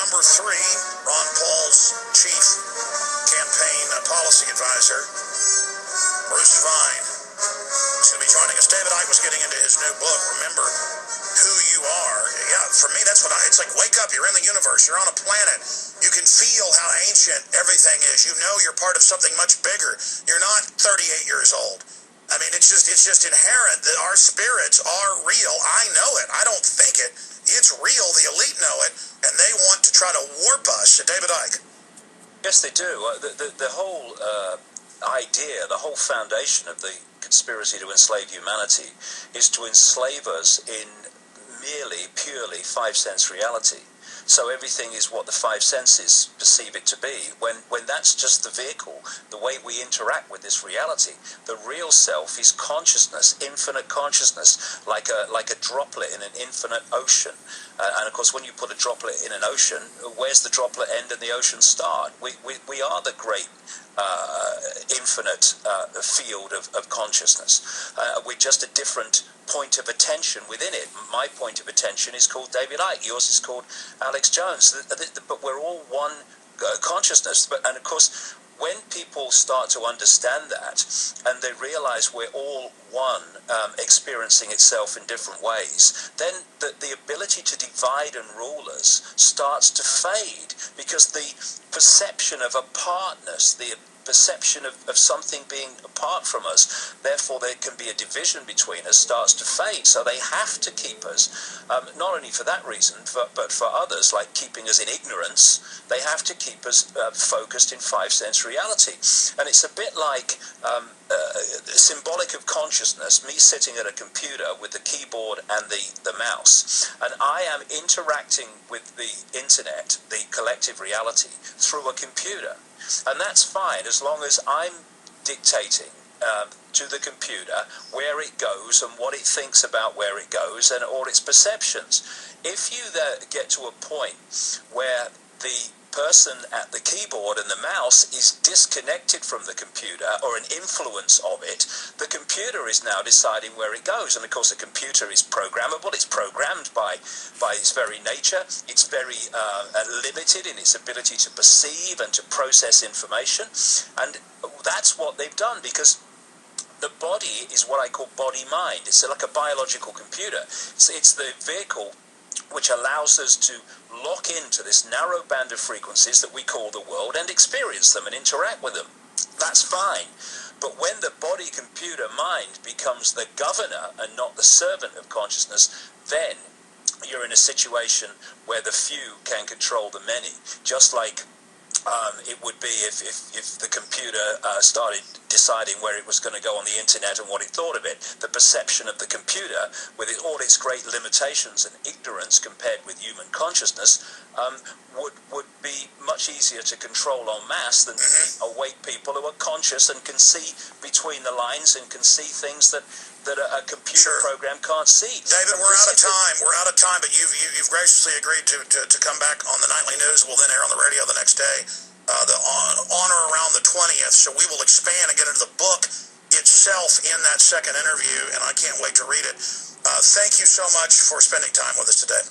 Number 3, Ron Paul's chief campaign policy advisor, Bruce Fine, is going to be joining us. David Icke was getting into his new book, Remember Who You Are. Yeah, for me, that's what it's like, wake up, you're in the universe, you're on a planet. You can feel how ancient everything is. You know you're part of something much bigger. You're not 38 years old. I mean, it's just inherent that our spirits are real. I know it. I don't think it. It's real. The elite know it, and they want to try to warp us. David Icke. Yes, they do. The whole idea, the whole foundation of the conspiracy to enslave humanity is to enslave us in merely, purely five-sense reality. So everything is what the five senses perceive it to be, when that's just the vehicle, the way we interact with this reality. The real self is consciousness, infinite consciousness, like a droplet in an infinite ocean. And of course, when you put a droplet in an ocean, where's the droplet end and the ocean start? We are the great infinite field of consciousness. We're just a different point of attention within it. My point of attention is called David Icke. Yours is called Alex Jones. But we're all one consciousness. And of course, when people start to understand that and they realize we're all one, experiencing itself in different ways, then the ability to divide and rule us starts to fade, because the perception of apartness, the perception of something being apart from us, therefore there can be a division between us, starts to fade. So they have to keep us, not only for that reason, but for others, like keeping us in ignorance. They have to keep us focused in five-sense reality. And it's a bit like symbolic of consciousness, me sitting at a computer with the keyboard and the mouse, and I am interacting with the internet, the collective reality, through a computer. And that's fine, as long as I'm dictating to the computer where it goes and what it thinks about where it goes and all its perceptions. If you get to a point where the person at the keyboard and the mouse is disconnected from the computer, or an influence of it, the computer is now deciding where it goes. And of course the computer is programmable. It's programmed by its very nature. It's very limited in its ability to perceive and to process information. And that's what they've done, because the body is what I call body-mind. It's like a biological computer. It's the vehicle which allows us to lock into this narrow band of frequencies that we call the world and experience them and interact with them. That's fine. But when the body-computer-mind becomes the governor and not the servant of consciousness, then you're in a situation where the few can control the many, just like it would be if the computer started deciding where it was going to go on the internet and what it thought of it. The perception of the computer, with all its great limitations and ignorance compared with human consciousness, would be much easier to control en masse than awake people who are conscious and can see between the lines and can see things that a computer program can't see. David, we're out of time. We're out of time, but you've graciously agreed to come back on the nightly news. We'll then air on the radio the next day, on or around the 20th. So we will expand and get into the book itself in that second interview, and I can't wait to read it. Thank you so much for spending time with us today.